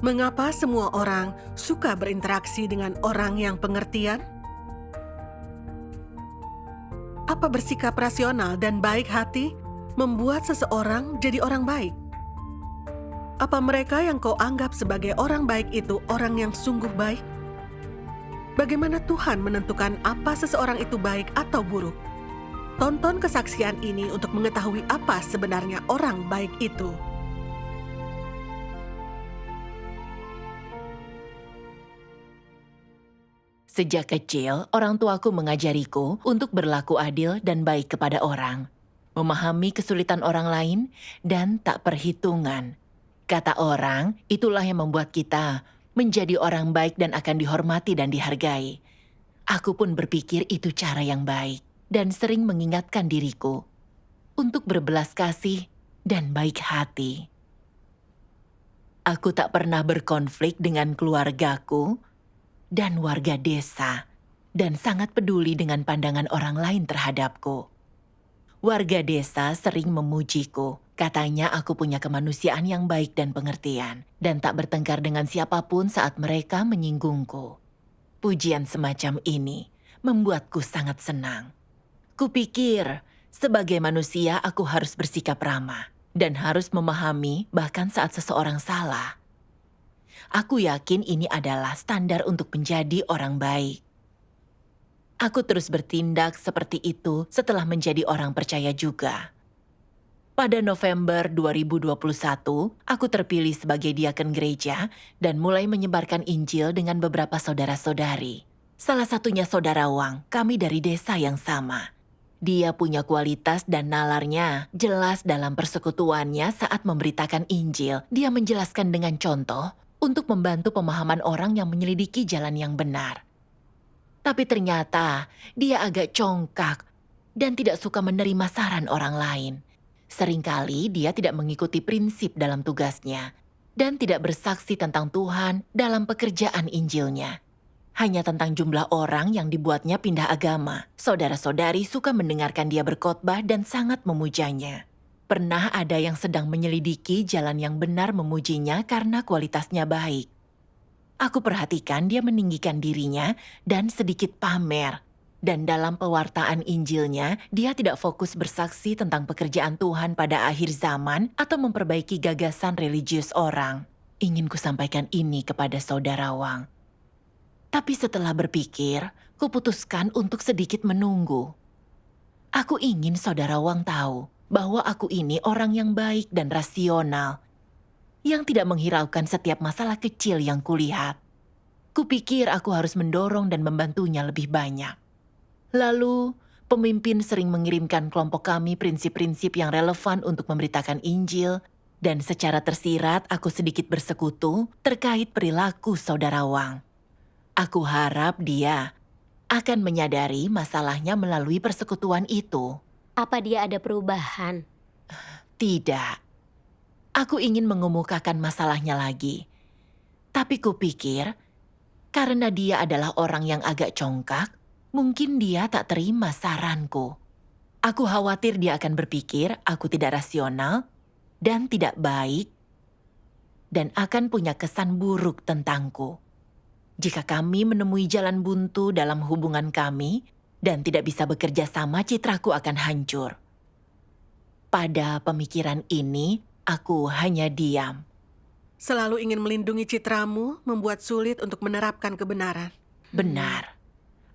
Mengapa semua orang suka berinteraksi dengan orang yang pengertian? Apa bersikap rasional dan baik hati membuat seseorang jadi orang baik? Apa mereka yang kau anggap sebagai orang baik itu orang yang sungguh baik? Bagaimana Tuhan menentukan apa seseorang itu baik atau buruk? Tonton kesaksian ini untuk mengetahui apa sebenarnya orang baik itu. Sejak kecil, orang tuaku mengajariku untuk berlaku adil dan baik kepada orang, memahami kesulitan orang lain, dan tak perhitungan. Kata orang, itulah yang membuat kita menjadi orang baik dan akan dihormati dan dihargai. Aku pun berpikir itu cara yang baik dan sering mengingatkan diriku untuk berbelas kasih dan baik hati. Aku tak pernah berkonflik dengan keluargaku dan warga desa, dan sangat peduli dengan pandangan orang lain terhadapku. Warga desa sering memujiku, katanya aku punya kemanusiaan yang baik dan pengertian, dan tak bertengkar dengan siapapun saat mereka menyinggungku. Pujian semacam ini membuatku sangat senang. Kupikir, sebagai manusia aku harus bersikap ramah, dan harus memahami bahkan saat seseorang salah. Aku yakin ini adalah standar untuk menjadi orang baik. Aku terus bertindak seperti itu setelah menjadi orang percaya juga. Pada November 2021, aku terpilih sebagai diaken gereja dan mulai menyebarkan Injil dengan beberapa saudara-saudari. Salah satunya Saudara Wang, kami dari desa yang sama. Dia punya kualitas dan nalarnya jelas dalam persekutuannya saat memberitakan Injil. Dia menjelaskan dengan contoh untuk membantu pemahaman orang yang menyelidiki jalan yang benar. Tapi ternyata dia agak congkak dan tidak suka menerima saran orang lain. Seringkali dia tidak mengikuti prinsip dalam tugasnya dan tidak bersaksi tentang Tuhan dalam pekerjaan Injilnya. Hanya tentang jumlah orang yang dibuatnya pindah agama. Saudara-saudari suka mendengarkan dia berkhotbah dan sangat memujanya. Pernah ada yang sedang menyelidiki jalan yang benar memujinya karena kualitasnya baik. Aku perhatikan dia meninggikan dirinya dan sedikit pamer. Dan dalam pewartaan Injilnya, dia tidak fokus bersaksi tentang pekerjaan Tuhan pada akhir zaman atau memperbaiki gagasan religius orang. Ingin kusampaikan ini kepada Saudara Wang. Tapi setelah berpikir, kuputuskan untuk sedikit menunggu. Aku ingin Saudara Wang tahu bahwa aku ini orang yang baik dan rasional, yang tidak menghiraukan setiap masalah kecil yang kulihat. Kupikir aku harus mendorong dan membantunya lebih banyak. Lalu, pemimpin sering mengirimkan kelompok kami prinsip-prinsip yang relevan untuk memberitakan Injil, dan secara tersirat aku sedikit bersekutu terkait perilaku Saudara Wang. Aku harap dia akan menyadari masalahnya melalui persekutuan itu. Apa dia ada perubahan? Tidak. Aku ingin mengemukakan masalahnya lagi. Tapi kupikir, karena dia adalah orang yang agak congkak, mungkin dia tak terima saranku. Aku khawatir dia akan berpikir aku tidak rasional dan tidak baik dan akan punya kesan buruk tentangku. Jika kami menemui jalan buntu dalam hubungan kami dan tidak bisa bekerja sama, citraku akan hancur. Pada pemikiran ini, aku hanya diam. Selalu ingin melindungi citramu membuat sulit untuk menerapkan kebenaran. Benar.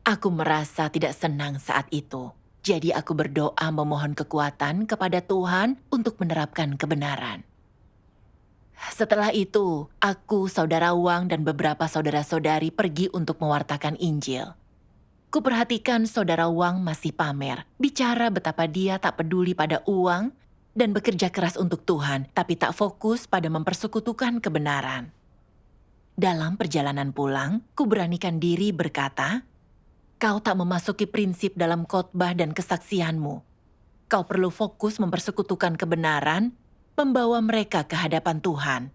Aku merasa tidak senang saat itu. Jadi aku berdoa memohon kekuatan kepada Tuhan untuk menerapkan kebenaran. Setelah itu, aku, Saudara Wang, dan beberapa saudara-saudari pergi untuk mewartakan Injil. Kuperhatikan Saudara Wang masih pamer, bicara betapa dia tak peduli pada uang dan bekerja keras untuk Tuhan, tapi tak fokus pada mempersekutukan kebenaran. Dalam perjalanan pulang, kuberanikan diri berkata, "Kau tak memasuki prinsip dalam khotbah dan kesaksianmu. Kau perlu fokus mempersekutukan kebenaran, membawa mereka ke hadapan Tuhan."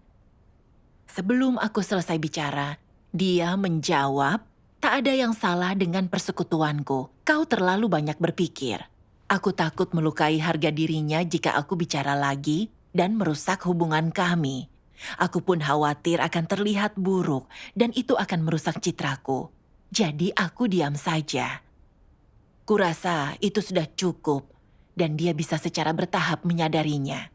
Sebelum aku selesai bicara, dia menjawab, "Tak ada yang salah dengan persekutuanku. Kau terlalu banyak berpikir. Aku takut melukai harga dirinya jika aku bicara lagi dan merusak hubungan kami. Aku pun khawatir akan terlihat buruk dan itu akan merusak citraku. Jadi aku diam saja. Kurasa itu sudah cukup dan dia bisa secara bertahap menyadarinya.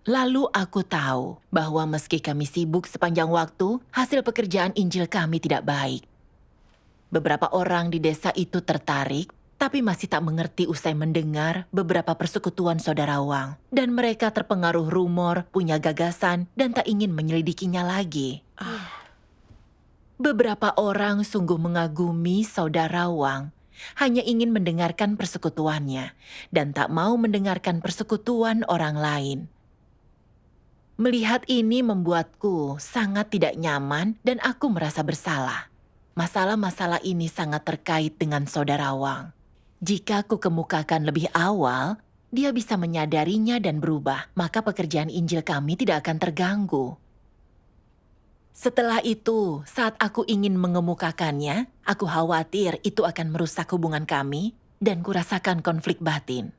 Lalu aku tahu bahwa meski kami sibuk sepanjang waktu, hasil pekerjaan Injil kami tidak baik. Beberapa orang di desa itu tertarik, tapi masih tak mengerti usai mendengar beberapa persekutuan saudara Wang. Dan mereka terpengaruh rumor, punya gagasan, dan tak ingin menyelidikinya lagi. Beberapa orang sungguh mengagumi saudara Wang, hanya ingin mendengarkan persekutuannya, dan tak mau mendengarkan persekutuan orang lain. Melihat ini membuatku sangat tidak nyaman dan aku merasa bersalah. Masalah-masalah ini sangat terkait dengan saudara Wang. Jika aku kemukakan lebih awal, dia bisa menyadarinya dan berubah, maka pekerjaan Injil kami tidak akan terganggu. Setelah itu, saat aku ingin mengemukakannya, aku khawatir itu akan merusak hubungan kami dan kurasakan konflik batin.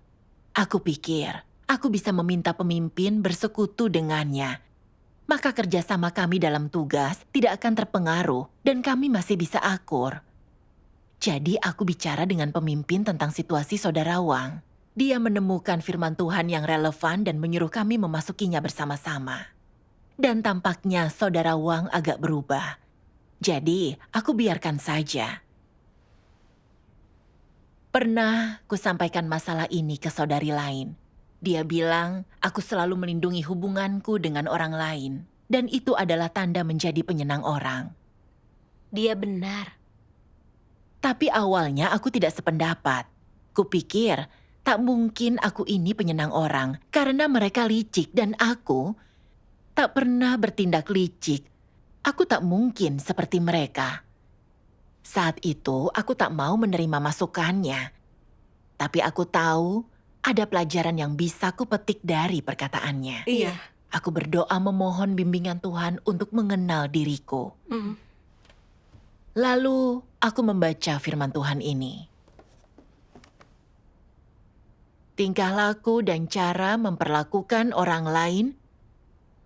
Aku pikir, aku bisa meminta pemimpin bersekutu dengannya. Maka kerjasama kami dalam tugas tidak akan terpengaruh dan kami masih bisa akur. Jadi aku bicara dengan pemimpin tentang situasi saudara Wang. Dia menemukan firman Tuhan yang relevan dan menyuruh kami memasukinya bersama-sama. Dan tampaknya saudara Wang agak berubah. Jadi aku biarkan saja. Pernah kusampaikan masalah ini ke saudari lain. Dia bilang, aku selalu melindungi hubunganku dengan orang lain. Dan itu adalah tanda menjadi penyenang orang. Dia benar. Tapi awalnya aku tidak sependapat. Kupikir, tak mungkin aku ini penyenang orang karena mereka licik dan aku tak pernah bertindak licik. Aku tak mungkin seperti mereka. Saat itu aku tak mau menerima masukannya. Tapi aku tahu ada pelajaran yang bisa kupetik dari perkataannya. Iya. Aku berdoa memohon bimbingan Tuhan untuk mengenal diriku. Lalu aku membaca firman Tuhan ini. Tingkah laku dan cara memperlakukan orang lain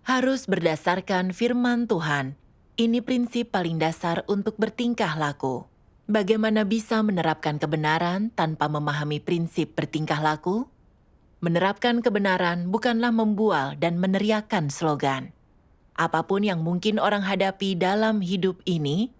harus berdasarkan firman Tuhan. Ini prinsip paling dasar untuk bertingkah laku. Bagaimana bisa menerapkan kebenaran tanpa memahami prinsip bertingkah laku? Menerapkan kebenaran bukanlah membual dan meneriakkan slogan. Apapun yang mungkin orang hadapi dalam hidup ini,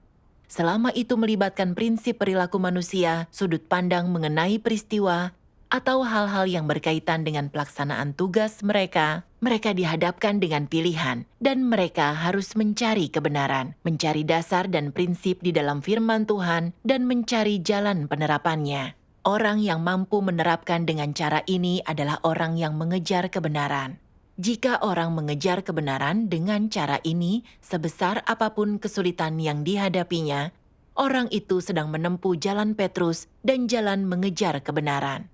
selama itu melibatkan prinsip perilaku manusia, sudut pandang mengenai peristiwa, atau hal-hal yang berkaitan dengan pelaksanaan tugas mereka, mereka dihadapkan dengan pilihan dan mereka harus mencari kebenaran, mencari dasar dan prinsip di dalam firman Tuhan dan mencari jalan penerapannya. Orang yang mampu menerapkan dengan cara ini adalah orang yang mengejar kebenaran. Jika orang mengejar kebenaran dengan cara ini, sebesar apapun kesulitan yang dihadapinya, orang itu sedang menempuh jalan Petrus dan jalan mengejar kebenaran.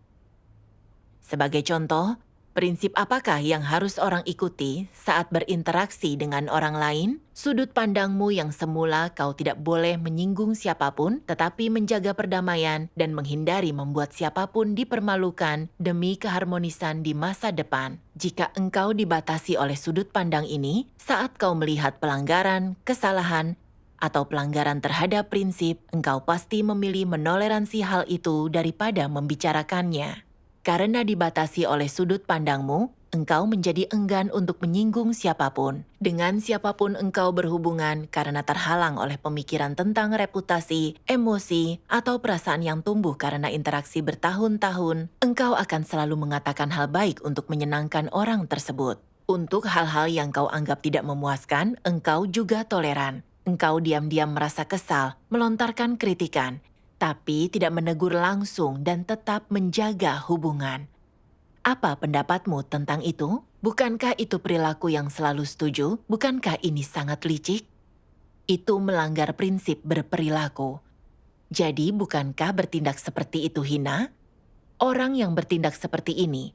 Sebagai contoh, prinsip apakah yang harus orang ikuti saat berinteraksi dengan orang lain? Sudut pandangmu yang semula kau tidak boleh menyinggung siapapun, tetapi menjaga perdamaian dan menghindari membuat siapapun dipermalukan demi keharmonisan di masa depan. Jika engkau dibatasi oleh sudut pandang ini, saat kau melihat pelanggaran, kesalahan, atau pelanggaran terhadap prinsip, engkau pasti memilih menoleransi hal itu daripada membicarakannya. Karena dibatasi oleh sudut pandangmu, engkau menjadi enggan untuk menyinggung siapapun. Dengan siapapun engkau berhubungan karena terhalang oleh pemikiran tentang reputasi, emosi, atau perasaan yang tumbuh karena interaksi bertahun-tahun, engkau akan selalu mengatakan hal baik untuk menyenangkan orang tersebut. Untuk hal-hal yang kau anggap tidak memuaskan, engkau juga toleran. Engkau diam-diam merasa kesal, melontarkan kritikan, tapi tidak menegur langsung dan tetap menjaga hubungan. Apa pendapatmu tentang itu? Bukankah itu perilaku yang selalu setuju? Bukankah ini sangat licik? Itu melanggar prinsip berperilaku. Jadi bukankah bertindak seperti itu hina? Orang yang bertindak seperti ini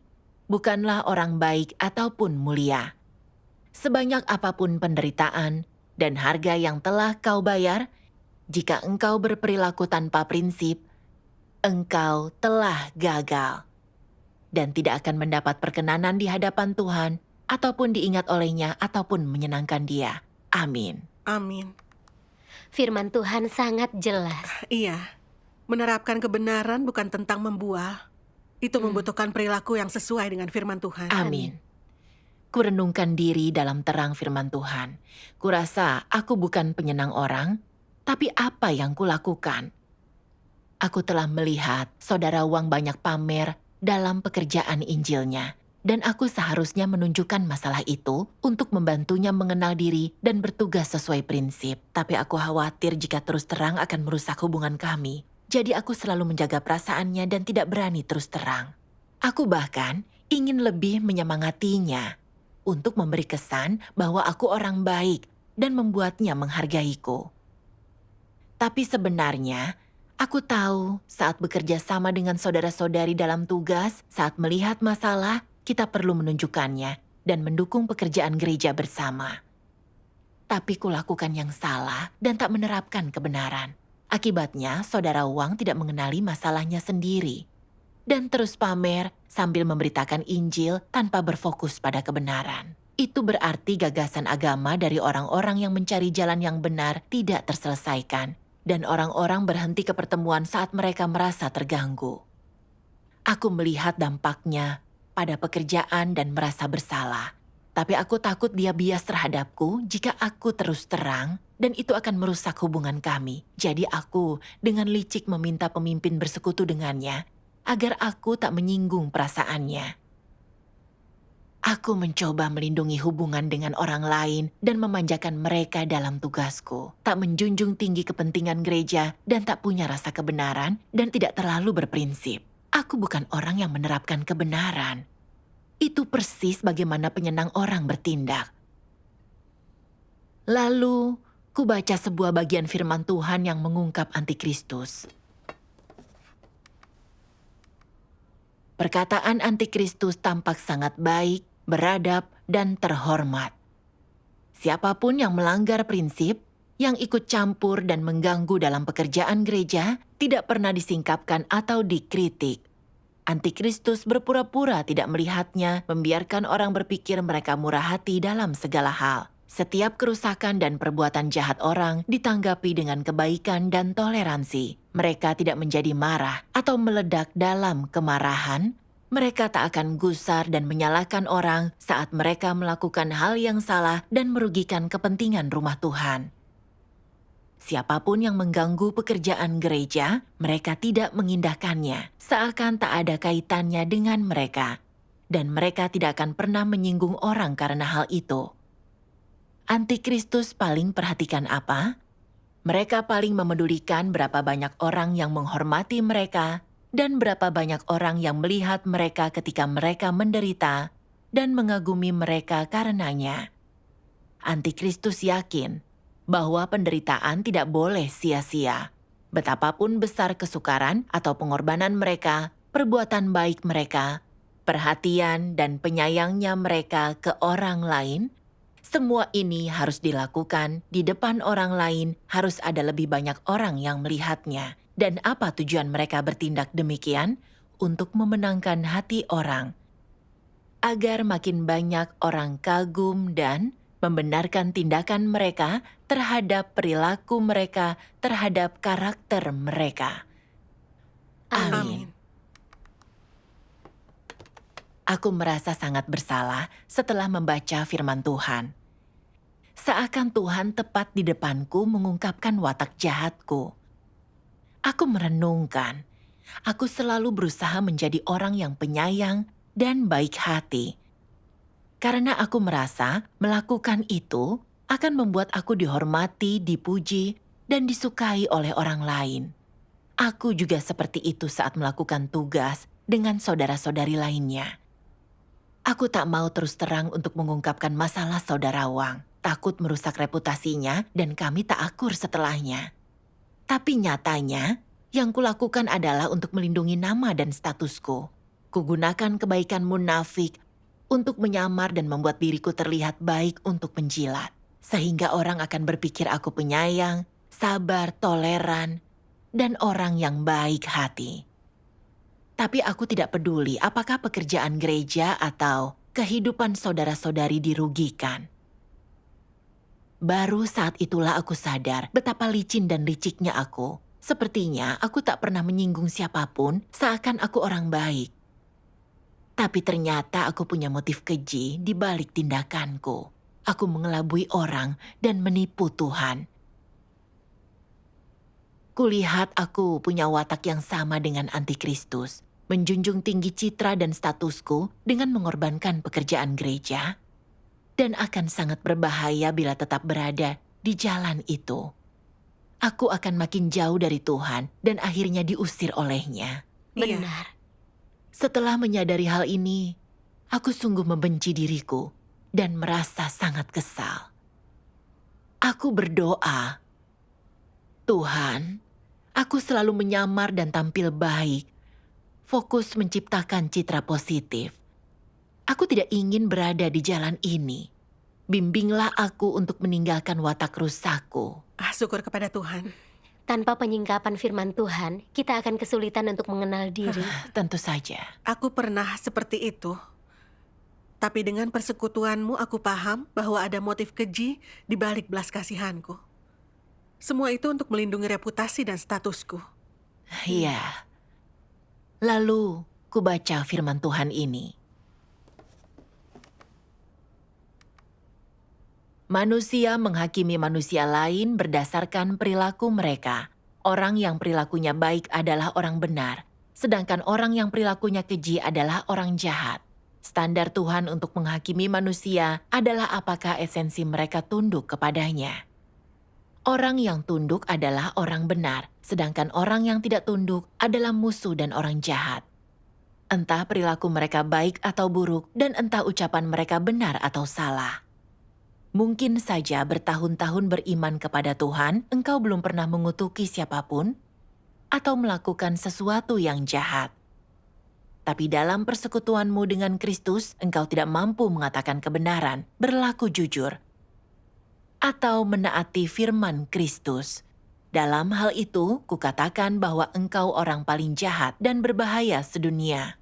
bukanlah orang baik ataupun mulia. Sebanyak apapun penderitaan dan harga yang telah kau bayar, jika engkau berperilaku tanpa prinsip, engkau telah gagal dan tidak akan mendapat perkenanan di hadapan Tuhan ataupun diingat olehnya, ataupun menyenangkan dia. Amin. Amin. Firman Tuhan sangat jelas. Iya, menerapkan kebenaran bukan tentang membual. Itu membutuhkan perilaku yang sesuai dengan firman Tuhan. Amin. Kurenungkan diri dalam terang firman Tuhan. Kurasa aku bukan penyenang orang, tapi apa yang kulakukan? Aku telah melihat saudara Wang banyak pamer dalam pekerjaan Injilnya. Dan aku seharusnya menunjukkan masalah itu untuk membantunya mengenal diri dan bertugas sesuai prinsip. Tapi aku khawatir jika terus terang akan merusak hubungan kami. Jadi aku selalu menjaga perasaannya dan tidak berani terus terang. Aku bahkan ingin lebih menyemangatinya untuk memberi kesan bahwa aku orang baik dan membuatnya menghargaiku. Tapi sebenarnya, aku tahu saat bekerja sama dengan saudara-saudari dalam tugas, saat melihat masalah, kita perlu menunjukkannya dan mendukung pekerjaan gereja bersama. Tapi kulakukan yang salah dan tak menerapkan kebenaran. Akibatnya, saudara Wang tidak mengenali masalahnya sendiri. Dan terus pamer sambil memberitakan Injil tanpa berfokus pada kebenaran. Itu berarti gagasan agama dari orang-orang yang mencari jalan yang benar tidak terselesaikan. Dan orang-orang berhenti ke pertemuan saat mereka merasa terganggu. Aku melihat dampaknya pada pekerjaan dan merasa bersalah. Tapi aku takut dia bias terhadapku jika aku terus terang dan itu akan merusak hubungan kami. Jadi aku dengan licik meminta pemimpin bersekutu dengannya agar aku tak menyinggung perasaannya. Aku mencoba melindungi hubungan dengan orang lain dan memanjakan mereka dalam tugasku. Tak menjunjung tinggi kepentingan gereja dan tak punya rasa kebenaran dan tidak terlalu berprinsip. Aku bukan orang yang menerapkan kebenaran. Itu persis bagaimana penyenang orang bertindak. Lalu, ku baca sebuah bagian firman Tuhan yang mengungkap antikristus. Perkataan antikristus tampak sangat baik, beradab, dan terhormat. Siapapun yang melanggar prinsip, yang ikut campur dan mengganggu dalam pekerjaan gereja, tidak pernah disingkapkan atau dikritik. Antikristus berpura-pura tidak melihatnya, membiarkan orang berpikir mereka murah hati dalam segala hal. Setiap kerusakan dan perbuatan jahat orang ditanggapi dengan kebaikan dan toleransi. Mereka tidak menjadi marah atau meledak dalam kemarahan. Mereka tak akan gusar dan menyalahkan orang saat mereka melakukan hal yang salah dan merugikan kepentingan rumah Tuhan. Siapapun yang mengganggu pekerjaan gereja, mereka tidak mengindahkannya, seakan tak ada kaitannya dengan mereka. Dan mereka tidak akan pernah menyinggung orang karena hal itu. Antikristus paling perhatikan apa? Mereka paling memedulikan berapa banyak orang yang menghormati mereka dan berapa banyak orang yang melihat mereka ketika mereka menderita dan mengagumi mereka karenanya. Antikristus yakin bahwa penderitaan tidak boleh sia-sia. Betapapun besar kesukaran atau pengorbanan mereka, perbuatan baik mereka, perhatian dan penyayangnya mereka ke orang lain, semua ini harus dilakukan di depan orang lain, harus ada lebih banyak orang yang melihatnya. Dan apa tujuan mereka bertindak demikian? Untuk memenangkan hati orang. Agar makin banyak orang kagum dan membenarkan tindakan mereka terhadap perilaku mereka, terhadap karakter mereka. Amin. Aku merasa sangat bersalah setelah membaca firman Tuhan. Seakan Tuhan tepat di depanku mengungkapkan watak jahatku. Aku merenungkan, aku selalu berusaha menjadi orang yang penyayang dan baik hati. Karena aku merasa melakukan itu akan membuat aku dihormati, dipuji, dan disukai oleh orang lain. Aku juga seperti itu saat melakukan tugas dengan saudara-saudari lainnya. Aku tak mau terus terang untuk mengungkapkan masalah saudara Wang, takut merusak reputasinya dan kami tak akur setelahnya. Tapi nyatanya, yang kulakukan adalah untuk melindungi nama dan statusku. Kugunakan kebaikan munafik untuk menyamar dan membuat diriku terlihat baik untuk menjilat. Sehingga orang akan berpikir aku penyayang, sabar, toleran, dan orang yang baik hati. Tapi aku tidak peduli apakah pekerjaan gereja atau kehidupan saudara-saudari dirugikan. Baru saat itulah aku sadar betapa licin dan liciknya aku. Sepertinya aku tak pernah menyinggung siapapun seakan aku orang baik. Tapi ternyata aku punya motif keji di balik tindakanku. Aku mengelabui orang dan menipu Tuhan. Kulihat aku punya watak yang sama dengan antikristus, menjunjung tinggi citra dan statusku dengan mengorbankan pekerjaan gereja, dan akan sangat berbahaya bila tetap berada di jalan itu. Aku akan makin jauh dari Tuhan dan akhirnya diusir olehnya. Iya. Benar. Setelah menyadari hal ini, aku sungguh membenci diriku dan merasa sangat kesal. Aku berdoa, Tuhan, aku selalu menyamar dan tampil baik, fokus menciptakan citra positif. Aku tidak ingin berada di jalan ini. Bimbinglah aku untuk meninggalkan watak rusakku. Syukur kepada Tuhan. Tanpa penyingkapan firman Tuhan, kita akan kesulitan untuk mengenal diri. Tentu saja. Aku pernah seperti itu. Tapi dengan persekutuanmu aku paham bahwa ada motif keji di balik belas kasihanku. Semua itu untuk melindungi reputasi dan statusku. Iya. Lalu, ku baca firman Tuhan ini. Manusia menghakimi manusia lain berdasarkan perilaku mereka. Orang yang perilakunya baik adalah orang benar, sedangkan orang yang perilakunya keji adalah orang jahat. Standar Tuhan untuk menghakimi manusia adalah apakah esensi mereka tunduk kepadanya. Orang yang tunduk adalah orang benar, sedangkan orang yang tidak tunduk adalah musuh dan orang jahat. Entah perilaku mereka baik atau buruk, dan entah ucapan mereka benar atau salah. Mungkin saja bertahun-tahun beriman kepada Tuhan, engkau belum pernah mengutuki siapapun atau melakukan sesuatu yang jahat. Tapi dalam persekutuanmu dengan Kristus, engkau tidak mampu mengatakan kebenaran, berlaku jujur, atau menaati firman Kristus. Dalam hal itu, kukatakan bahwa engkau orang paling jahat dan berbahaya sedunia.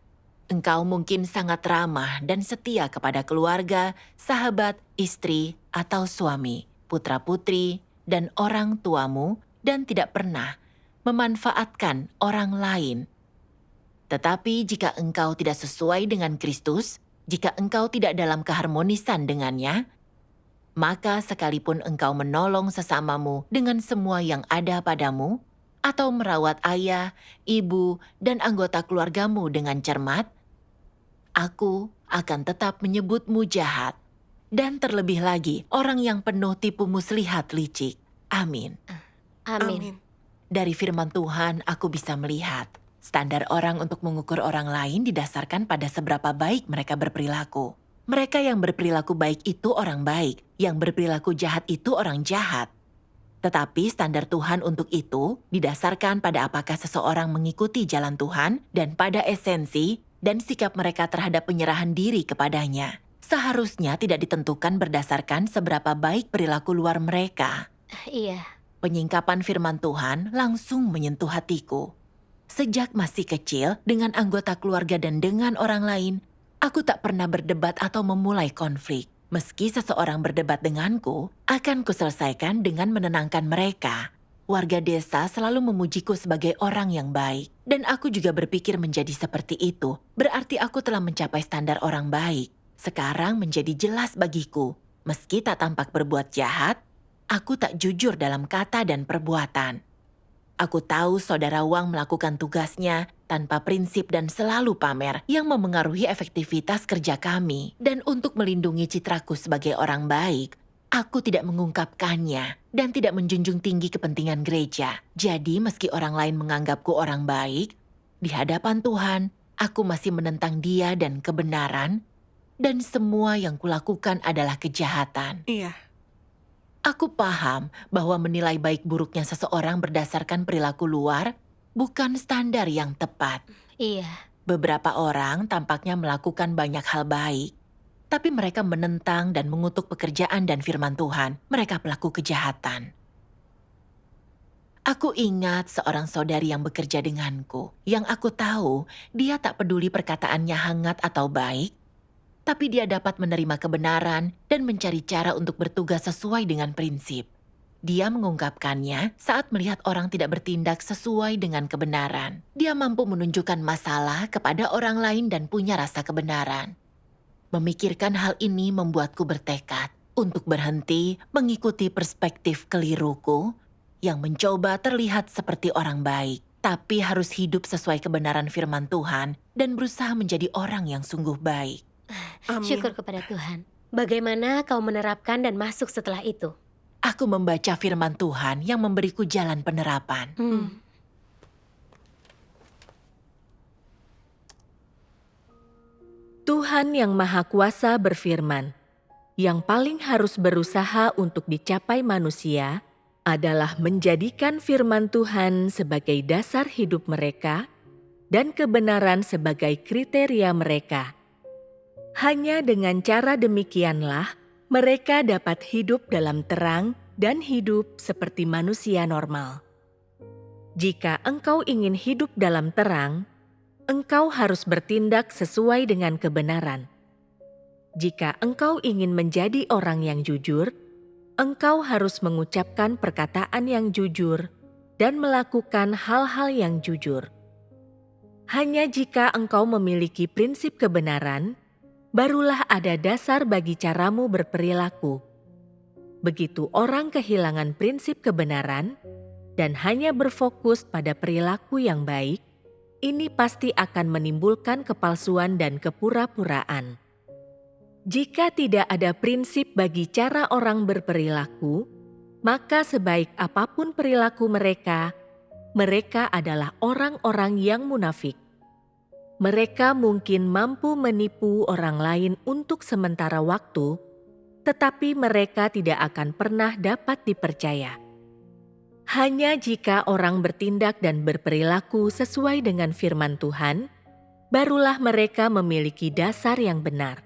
Engkau mungkin sangat ramah dan setia kepada keluarga, sahabat, istri, atau suami, putra-putri, dan orang tuamu, dan tidak pernah memanfaatkan orang lain. Tetapi jika engkau tidak sesuai dengan Kristus, jika engkau tidak dalam keharmonisan dengannya, maka sekalipun engkau menolong sesamamu dengan semua yang ada padamu, atau merawat ayah, ibu, dan anggota keluargamu dengan cermat, aku akan tetap menyebutmu jahat. Dan terlebih lagi, orang yang penuh tipu muslihat licik. Amin. Amin. Dari firman Tuhan, aku bisa melihat standar orang untuk mengukur orang lain didasarkan pada seberapa baik mereka berperilaku. Mereka yang berperilaku baik itu orang baik, yang berperilaku jahat itu orang jahat. Tetapi standar Tuhan untuk itu didasarkan pada apakah seseorang mengikuti jalan Tuhan dan pada esensi dan sikap mereka terhadap penyerahan diri kepadanya. Seharusnya tidak ditentukan berdasarkan seberapa baik perilaku luar mereka. Iya. Penyingkapan firman Tuhan langsung menyentuh hatiku. Sejak masih kecil, dengan anggota keluarga dan dengan orang lain, aku tak pernah berdebat atau memulai konflik. Meski seseorang berdebat denganku, akan kuselesaikan dengan menenangkan mereka. Warga desa selalu memujiku sebagai orang yang baik. Dan aku juga berpikir menjadi seperti itu, berarti aku telah mencapai standar orang baik. Sekarang menjadi jelas bagiku, meski tak tampak berbuat jahat, aku tak jujur dalam kata dan perbuatan. Aku tahu saudara Wang melakukan tugasnya tanpa prinsip dan selalu pamer yang memengaruhi efektivitas kerja kami. Dan untuk melindungi citraku sebagai orang baik, aku tidak mengungkapkannya dan tidak menjunjung tinggi kepentingan gereja. Jadi meski orang lain menganggapku orang baik, di hadapan Tuhan, aku masih menentang dia dan kebenaran, dan semua yang kulakukan adalah kejahatan. Iya. Aku paham bahwa menilai baik buruknya seseorang berdasarkan perilaku luar bukan standar yang tepat. Iya. Beberapa orang tampaknya melakukan banyak hal baik, tapi mereka menentang dan mengutuk pekerjaan dan firman Tuhan. Mereka pelaku kejahatan. Aku ingat seorang saudari yang bekerja denganku, yang aku tahu dia tak peduli perkataannya hangat atau baik, tapi dia dapat menerima kebenaran dan mencari cara untuk bertugas sesuai dengan prinsip. Dia mengungkapkannya saat melihat orang tidak bertindak sesuai dengan kebenaran. Dia mampu menunjukkan masalah kepada orang lain dan punya rasa kebenaran. Memikirkan hal ini membuatku bertekad untuk berhenti mengikuti perspektif keliruku yang mencoba terlihat seperti orang baik, tapi harus hidup sesuai kebenaran firman Tuhan dan berusaha menjadi orang yang sungguh baik. Amin. Syukur kepada Tuhan. Bagaimana kau menerapkan dan masuk setelah itu? Aku membaca firman Tuhan yang memberiku jalan penerapan. Tuhan yang Maha Kuasa berfirman, yang paling harus berusaha untuk dicapai manusia adalah menjadikan firman Tuhan sebagai dasar hidup mereka dan kebenaran sebagai kriteria mereka. Hanya dengan cara demikianlah mereka dapat hidup dalam terang dan hidup seperti manusia normal. Jika engkau ingin hidup dalam terang, engkau harus bertindak sesuai dengan kebenaran. Jika engkau ingin menjadi orang yang jujur, engkau harus mengucapkan perkataan yang jujur dan melakukan hal-hal yang jujur. Hanya jika engkau memiliki prinsip kebenaran, barulah ada dasar bagi caramu berperilaku. Begitu orang kehilangan prinsip kebenaran dan hanya berfokus pada perilaku yang baik, ini pasti akan menimbulkan kepalsuan dan kepura-puraan. Jika tidak ada prinsip bagi cara orang berperilaku, maka sebaik apapun perilaku mereka, mereka adalah orang-orang yang munafik. Mereka mungkin mampu menipu orang lain untuk sementara waktu, tetapi mereka tidak akan pernah dapat dipercaya. Hanya jika orang bertindak dan berperilaku sesuai dengan firman Tuhan, barulah mereka memiliki dasar yang benar.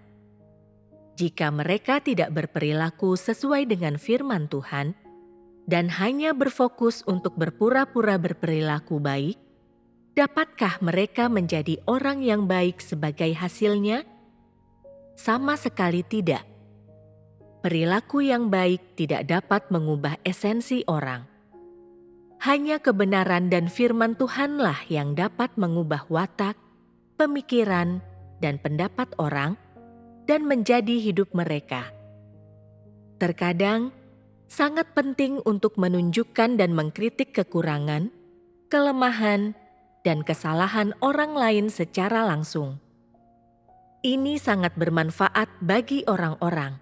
Jika mereka tidak berperilaku sesuai dengan firman Tuhan dan hanya berfokus untuk berpura-pura berperilaku baik, dapatkah mereka menjadi orang yang baik sebagai hasilnya? Sama sekali tidak. Perilaku yang baik tidak dapat mengubah esensi orang. Hanya kebenaran dan firman Tuhanlah yang dapat mengubah watak, pemikiran, dan pendapat orang dan menjadi hidup mereka. Terkadang, sangat penting untuk menunjukkan dan mengkritik kekurangan, kelemahan, dan kesalahan orang lain secara langsung. Ini sangat bermanfaat bagi orang-orang.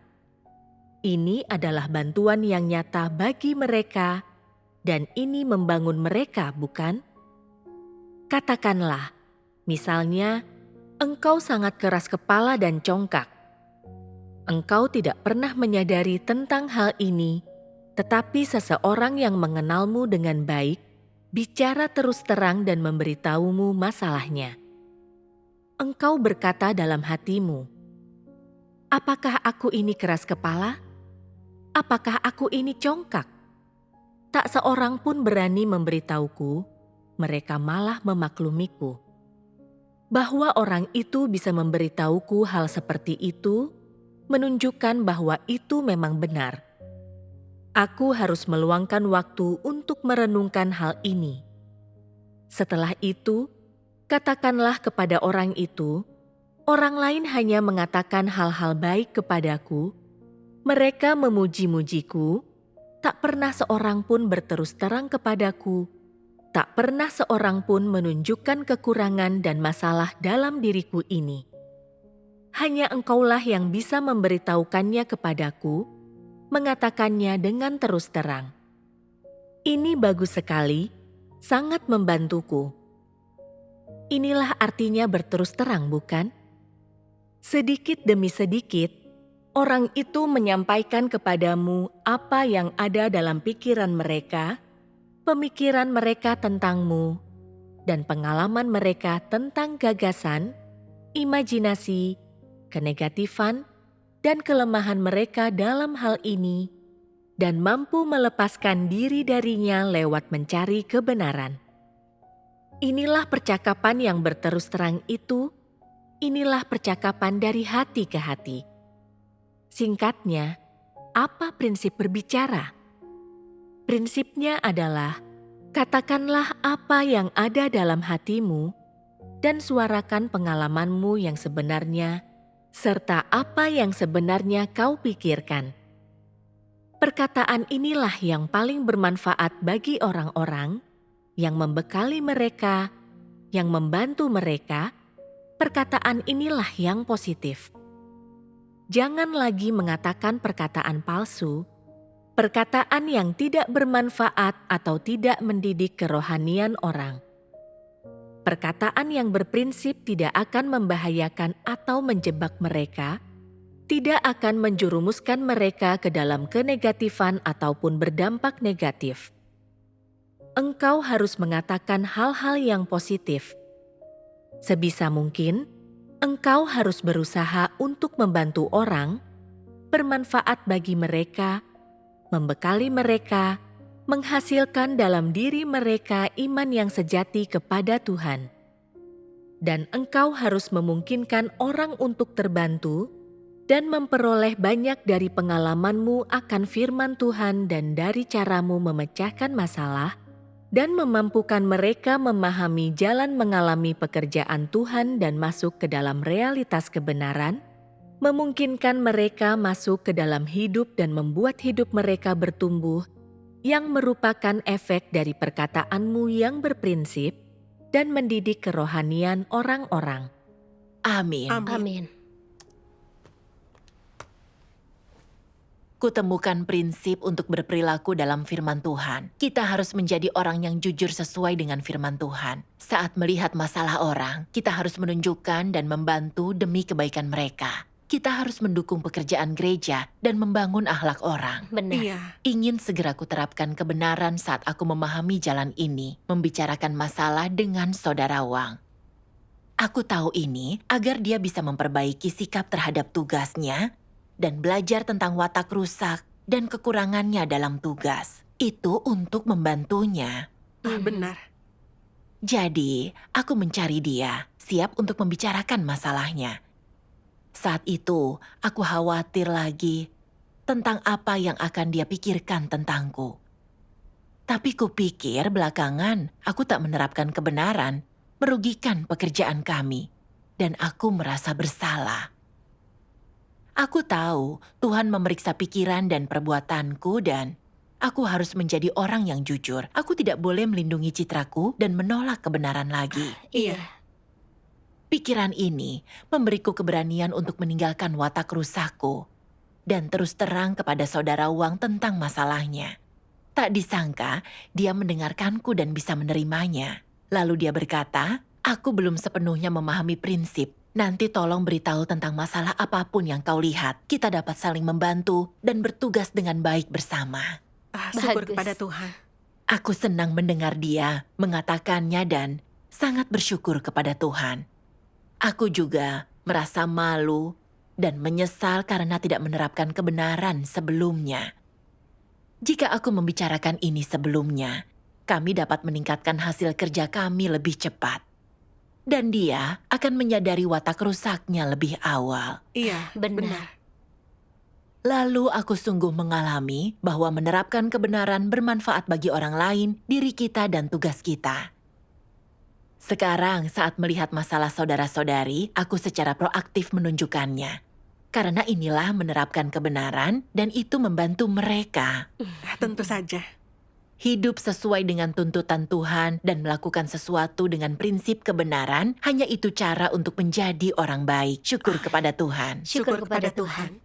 Ini adalah bantuan yang nyata bagi mereka, dan ini membangun mereka, bukan? Katakanlah, misalnya, engkau sangat keras kepala dan congkak. Engkau tidak pernah menyadari tentang hal ini, tetapi seseorang yang mengenalmu dengan baik bicara terus terang dan memberitahumu masalahnya. Engkau berkata dalam hatimu, "Apakah aku ini keras kepala? Apakah aku ini congkak?" Tak seorang pun berani memberitahuku, mereka malah memaklumiku. Bahwa orang itu bisa memberitahuku hal seperti itu, menunjukkan bahwa itu memang benar. Aku harus meluangkan waktu untuk merenungkan hal ini. Setelah itu, katakanlah kepada orang itu, orang lain hanya mengatakan hal-hal baik kepadaku, mereka memuji-mujiku, tak pernah seorang pun berterus terang kepadaku, tak pernah seorang pun menunjukkan kekurangan dan masalah dalam diriku ini. Hanya engkaulah yang bisa memberitahukannya kepadaku, mengatakannya dengan terus terang. Ini bagus sekali, sangat membantuku. Inilah artinya berterus terang, bukan? Sedikit demi sedikit, orang itu menyampaikan kepadamu apa yang ada dalam pikiran mereka, pemikiran mereka tentangmu, dan pengalaman mereka tentang gagasan, imajinasi, kenegatifan, dan kelemahan mereka dalam hal ini, dan mampu melepaskan diri darinya lewat mencari kebenaran. Inilah percakapan yang berterus terang itu, inilah percakapan dari hati ke hati. Singkatnya, apa prinsip berbicara? Prinsipnya adalah, katakanlah apa yang ada dalam hatimu dan suarakan pengalamanmu yang sebenarnya, serta apa yang sebenarnya kau pikirkan. Perkataan inilah yang paling bermanfaat bagi orang-orang, yang membekali mereka, yang membantu mereka. Perkataan inilah yang positif. Jangan lagi mengatakan perkataan palsu, perkataan yang tidak bermanfaat atau tidak mendidik kerohanian orang. Perkataan yang berprinsip tidak akan membahayakan atau menjebak mereka, tidak akan menjerumuskan mereka ke dalam kenegatifan ataupun berdampak negatif. Engkau harus mengatakan hal-hal yang positif. Sebisa mungkin, engkau harus berusaha untuk membantu orang, bermanfaat bagi mereka, membekali mereka, menghasilkan dalam diri mereka iman yang sejati kepada Tuhan. Dan engkau harus memungkinkan orang untuk terbantu dan memperoleh banyak dari pengalamanmu akan firman Tuhan dan dari caramu memecahkan masalah, dan memampukan mereka memahami jalan mengalami pekerjaan Tuhan dan masuk ke dalam realitas kebenaran, memungkinkan mereka masuk ke dalam hidup dan membuat hidup mereka bertumbuh, yang merupakan efek dari perkataanmu yang berprinsip dan mendidik kerohanian orang-orang. Amin. Amin. Kutemukan prinsip untuk berperilaku dalam firman Tuhan. Kita harus menjadi orang yang jujur sesuai dengan firman Tuhan. Saat melihat masalah orang, kita harus menunjukkan dan membantu demi kebaikan mereka. Kita harus mendukung pekerjaan gereja dan membangun akhlak orang. Benar. Iya, Ingin segera kuterapkan kebenaran saat aku memahami jalan ini, membicarakan masalah dengan saudara Wang. Aku tahu ini agar dia bisa memperbaiki sikap terhadap tugasnya dan belajar tentang watak rusak dan kekurangannya dalam tugas. Itu untuk membantunya. benar. Jadi, aku mencari dia, siap untuk membicarakan masalahnya. Saat itu, aku khawatir lagi tentang apa yang akan dia pikirkan tentangku. Tapi kupikir belakangan aku tak menerapkan kebenaran, merugikan pekerjaan kami, dan aku merasa bersalah. Aku tahu Tuhan memeriksa pikiran dan perbuatanku dan aku harus menjadi orang yang jujur. Aku tidak boleh melindungi citraku dan menolak kebenaran lagi. Iya. Pikiran ini memberiku keberanian untuk meninggalkan watak rusakku dan terus terang kepada saudara Wang tentang masalahnya. Tak disangka dia mendengarkanku dan bisa menerimanya. Lalu dia berkata, "Aku belum sepenuhnya memahami prinsip. Nanti tolong beritahu tentang masalah apapun yang kau lihat. Kita dapat saling membantu dan bertugas dengan baik bersama." Syukur Bagus. kepada Tuhan. Aku senang mendengar dia mengatakannya dan sangat bersyukur kepada Tuhan. Aku juga merasa malu dan menyesal karena tidak menerapkan kebenaran sebelumnya. Jika aku membicarakan ini sebelumnya, kami dapat meningkatkan hasil kerja kami lebih cepat. Dan dia akan menyadari watak rusaknya lebih awal. Iya, Benar. Lalu aku sungguh mengalami bahwa menerapkan kebenaran bermanfaat bagi orang lain, diri kita dan tugas kita. Sekarang saat melihat masalah saudara-saudari, aku secara proaktif menunjukkannya. Karena inilah menerapkan kebenaran dan itu membantu mereka. Tentu saja. Hidup sesuai dengan tuntutan Tuhan dan melakukan sesuatu dengan prinsip kebenaran, hanya itu cara untuk menjadi orang baik. Syukur kepada Tuhan. Syukur kepada Tuhan.